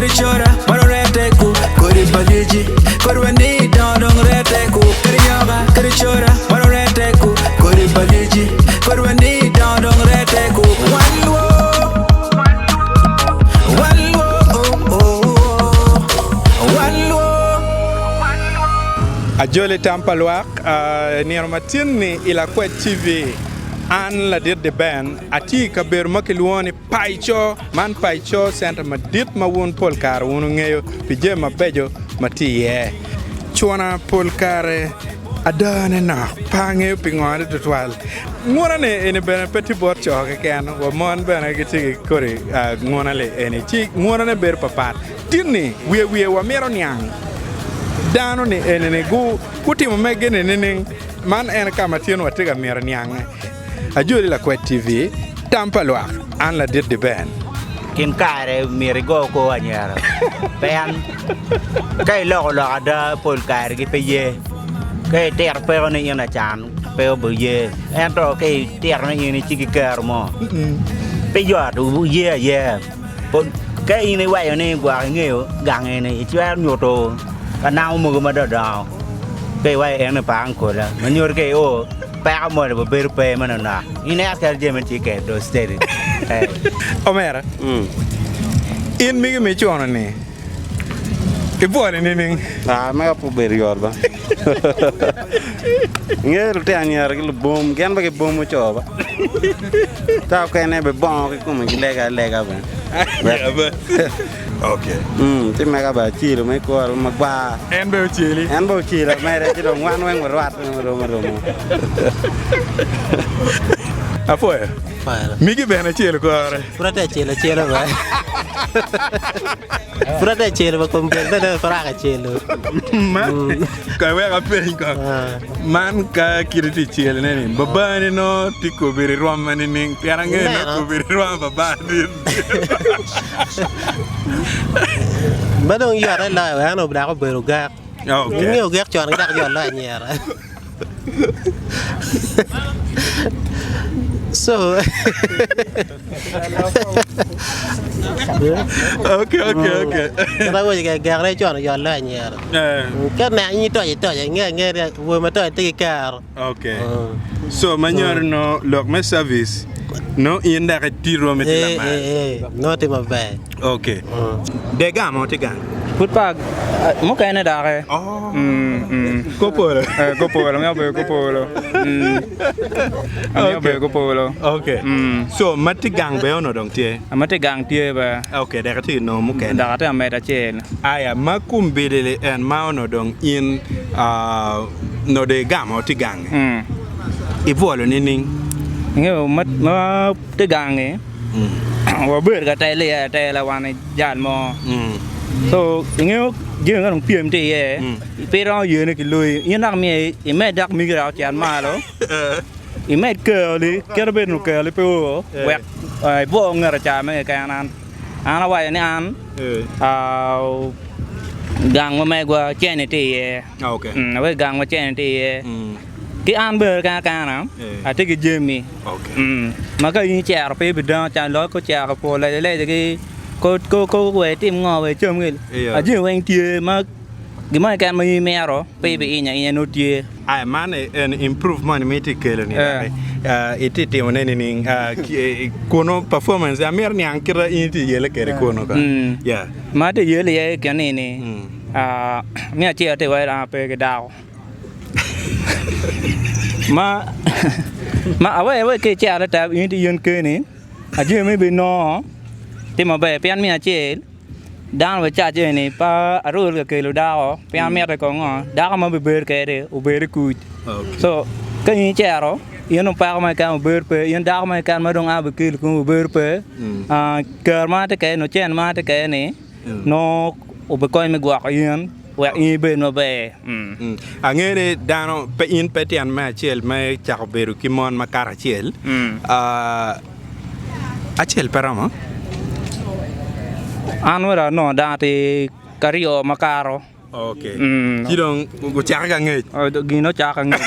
chora maro rete ku kori baliji korwani dong rete ku kari yoga kari chora maro rete ku kori baliji korwani dong rete ku walwo Ajole Tampalwak Nirmatin ni ila kwa TV an la dit de ben ati kaber makiluoni paicho man paicho center madit ma won polkar wonu ngeyo pije ma bejo matiye chwana polkare adane na pange pingwade tutwal ngora ne ene ben petit bot choke ken wo mon ben giti kore ngona le ene chi ngora ne ber papat tinni wie wa mero nyang dano ni ene gu kutimo megene nene man en kama tieno watiga mero nyang Ajuli la kwa TV Tampalwak an la dit de ben kin kare mirigo ko anyara pen kay lo ada pol kare gi peye kay ter pe ni ina chan pe bu ye en to kay ter ni ni chi kar mo pe yo du ye pon kay ni wa ni gwa ngeo gang ni chwa nyoto kanao mo ma da kay wa en pa an ko la manyor kay o pa mo de ber pe manana ine akal je men tike do steady Omera in mi me chono ni e buone ni ma po ber yorba ngel te anyar gil bom gen ba ke bom choba ta ko ne be bon ko me lega ba Okay ti mega ba chiro me ko ma ba en be chili me re ti do ngwan wen rat ro Apoe Migi bene chelo kore Frate chelo ba Frate chelo ba kom ben da fraga chelo Man ka we ga pe ko man ka kiriti chelo ne ni babane no tiko biri roma ni ning piarange no ko biri roma babane Badong yara la wa no bra ko beru ga Okay Ngeo ga chon ga yo la nyera So Okay Kara wo ga re chon yo la nyera Ka na ni to nge wo ma to ti kar Okay So manyor no lok me service No inda ka tiro me la ma No te ma ba Okay De gamo te gan Putpag mo kaya na dake. Oh. Kopolo. Kopolo, nga ba kopolo. Nga ba kopolo. Okay. So matigang be ono dong tie. Amate gang tie ba. Okay, da kati no mo ken. Da kati ameta chen. Aya makumbelele en ma ono dong in no de gamo tigang. Ivolo ni ning. Nga ma te gang e. Wa ber ka tai la wan jan mo. So ngeo je nga dong piem te ye. Pe ro ye ne ki lui. Yin nak mi e me dak mi gra chan ma lo. I met curly, kerbe no curly pe o. Wek ai bo ngara cha me ka nan. Ana wa ni an. Gang ma me gwa chen te ye. Okay. We gang ma chen te ye. Ki an ber ka na. A te ki jemi. Okay. Ma ka yin cha pe bi da cha lo ko cha ko po le ki ko we tim ngo we chom ngil. A je wen tie ma gimana kan mai mero pe be inya no tie. Ai man an improvement me te kele ni. Iti te onene ni kono performance a mer ni ankira inti yele kere kono ka. Yeah. Ma te yele ye kan ni. Mi a che te wa ra pe ke dao. Ma awe ke cha ta inti yen ke ni. A je me be no. Ti ma be pian mi a che dan wa cha je ni pa arul ke lo dao pian mi ta ko ngo da ma be ber ke de u ber ku so ka ni cha ro yen pa ma ka ber pe yen da ma ka ma dong a be ke ku ber pe ke ma te ke no chen ma te ke ni no u be ko mi gwa yen wa i be no be angere dano pe in petian ma chel ma cha beru ki mon ma kara chel a chel parama Anwara no dati kario makaro. Okay. Kidong go chaka ngej. Gino chaka ngej.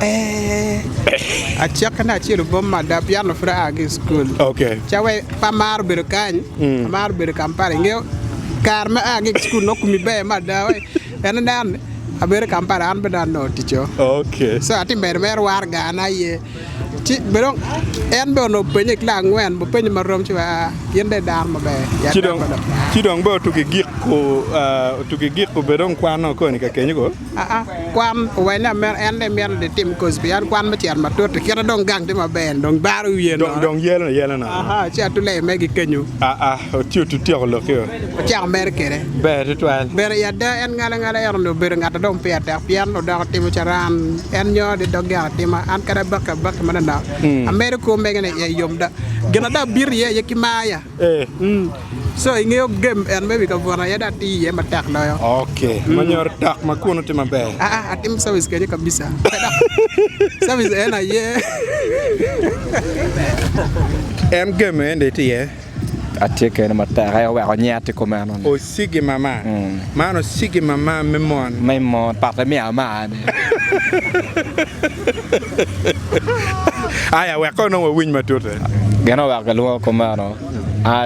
a check na chiru bom ma da piano fra agi school Okay. chawe pamar berkany pamar berkampare ngeo kar ma agi school no kumi be ma da we en dan aber kampare an bedan no ticho Okay. so ati mer war ga na ye ti berong en be no penye kla ngwen bo penye marom chiwa yende dar ma be ya Chidong bo tuki gik ko bedong kwano ko ni ka kenyo ko. kwan wena mer en de mer de tim kos bian kwan ma tian ma to te kera dong gang de ma ben dong baru yen Dong yela na. aha cha tu le me gi kenyu Tu tiyo lo kyo. cha mer kere Be twal. ber ya da en ngala er no ber ngata dong peta pian no da tim charan en nyo de dog ya tim an kada bak mana na ameriko me ngene ye yom da gena da bir ye kimaya so ingeo game en me ka bona ya da ti ye matak no yo Okay. Manyor tak makuno ti mabe. atim service kenya kabisa service ena ye En game ende ti ye. Atike na mata ga wa nyate ko mano. O sigi mama. Mano sigi mama memon. Mai mo pa ta mi ama ne. Aya we ko no win matute. Gano wa ga lo ko mano.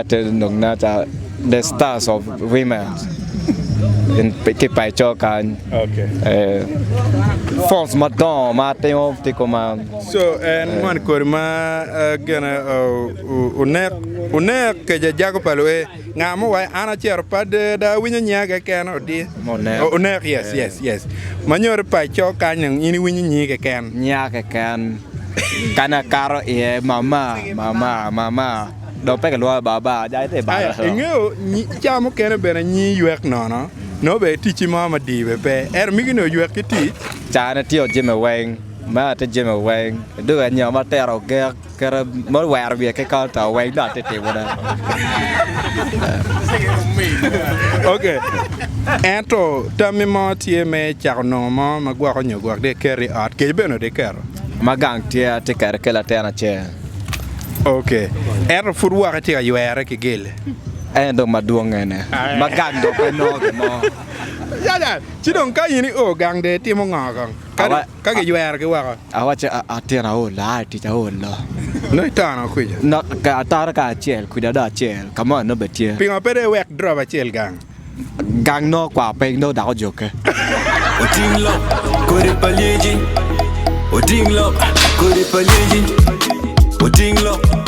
Te nong na ta the stars of women in ke pai cho kan. Okay. Force madon ma te of te ko man. So en man korma gana unek ke jago paloe ngamo wa ana cher pad da winya nyaga ken odi. Unek yes. Manyor pa cho kan ini winya nyaga ken. Nyaga kan. Kana karo e mama. Do pe ka lo baba dai te ba. Ngeo chamo ken bena nyi yuek no be tichi mama dibe pe migino yuek ti cha na tio jeme weng ma te jeme weng do nya ma te ro ke ka mo wa ro ke ka ta weng da te wona. Okay. Ento tami mo tie me charno mo magwa ko nyogwa de carry out ke beno de kero. Magang tie te kar ke la te na che. Okay. Furwa ka tia yuere ke gele. Endo maduong ene. Magang do pe no ke mo. Ya, chidong ka yini o gang de timo ngagong. Ka ge yuere ke wa. Awa cha atena o la ti cha o lo. No tana ku je. No ka atara ka chel ku da chel. Come on no betie. Pinga pede wek drop a chel gang. Gang no kwa pe no da joke. Odinglo, kore palieji. Odinglo, kore palieji. Odinglo.